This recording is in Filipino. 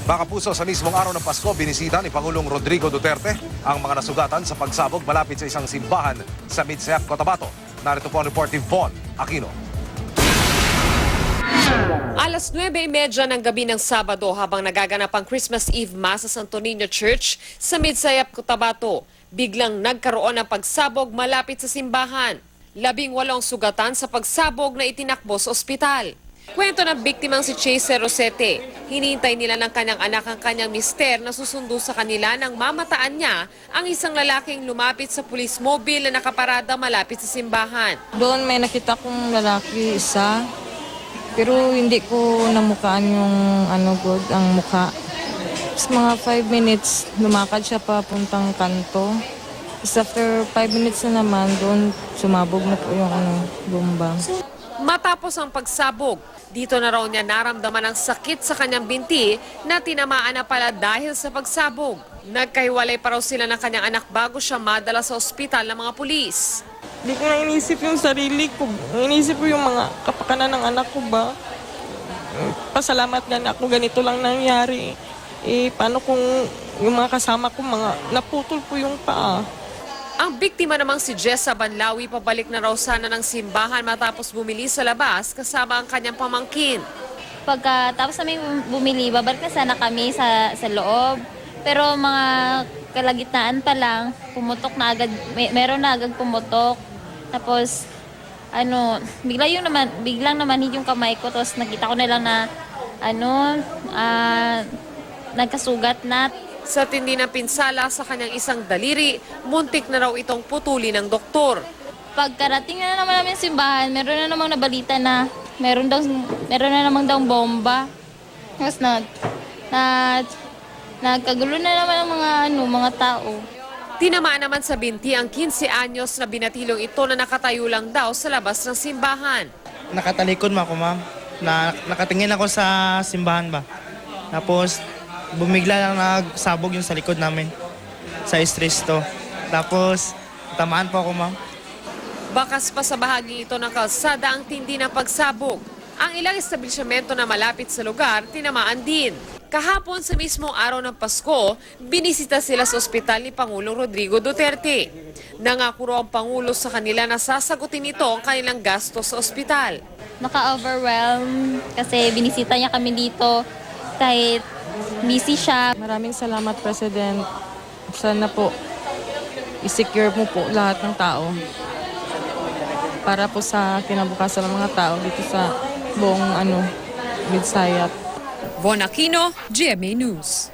Mga kapuso, sa mismong araw ng Pasko, binisita ni Pangulong Rodrigo Duterte ang mga nasugatan sa pagsabog malapit sa isang simbahan sa Midsayap, Cotabato. Narito po ang report ni Von Aquino. Alas 9:30 ng gabi ng Sabado habang nagaganap ang Christmas Eve Mass sa Santo Niño Church sa Midsayap, Cotabato, biglang nagkaroon ng pagsabog malapit sa simbahan. 18 sugatan sa pagsabog na itinakbo sa ospital. Kwento ng biktimang si Chase Rosete, hinihintay nila ng kanyang anak ang kanyang mister na susundo sa kanila nang mamataan niya ang isang lalaking lumapit sa police mobile na nakaparada malapit sa simbahan. Doon may nakita kong lalaki isa, pero hindi ko namukaan yung ang mukha. Tapos mga 5 minutes, lumakad siya papuntang kanto. Tapos after 5 minutes na naman, doon sumabog na po yung bomba. Matapos ang pagsabog, dito na raw niya naramdaman ang sakit sa kanyang binti na tinamaan na pala dahil sa pagsabog. Nagkahiwalay pa raw sila ng kanyang anak bago siya madala sa ospital ng mga pulis. Hindi ko na inisip yung sarili ko. Inisip ko yung mga kapakanan ng anak ko ba. Pasalamat nga ako, ganito lang nangyari. Paano kung yung mga kasama ko, naputol po yung paa. Ang biktima namang si Jessa Banlawi pabalik na raw sana ng simbahan matapos bumili sa labas kasama ang kanyang pamangkin. Pagkatapos namin bumili, babalik na sana kami sa loob. Pero mga kalagitnaan pa lang, pumutok na agad, meron na agad pumutok. Tapos, biglang naman yung kamay ko. Tapos nakita ko na lang na, nagkasugat na. Sa tindi ng pinsala sa kanyang isang daliri, muntik na raw itong putuli ng doktor. Pagkarating na naman namin sa simbahan, meron na namang nabalita na meron na namang daw bomba. Tapos nagkagulo na naman ang mga tao. Tinamaan naman sa binti ang 15 anyos na binatilong ito na nakatayo lang daw sa labas ng simbahan. Nakatalikod mo ako, ma'am. Nakatingin ako sa simbahan ba. Tapos bumigla lang nagsabog yung sa likod namin. Sa stress to. Tapos tamaan po ako, ma'am. Bakas pa sa bahagi ito ng kalsada ang tindi ng pagsabog. Ang ilang establishmento na malapit sa lugar, tinamaan din. Kahapon sa mismong araw ng Pasko, binisita sila sa ospital ni Pangulong Rodrigo Duterte. Nangako raw ang Pangulo sa kanila na sasagutin nito ang kanilang gasto sa ospital. Naka-overwhelm kasi binisita niya kami dito kahit busy siya. Maraming salamat, President. Sana po i-secure mo po lahat ng tao para po sa kinabukasan ng mga tao dito sa buong Midsayap. Von Aquino, GMA News.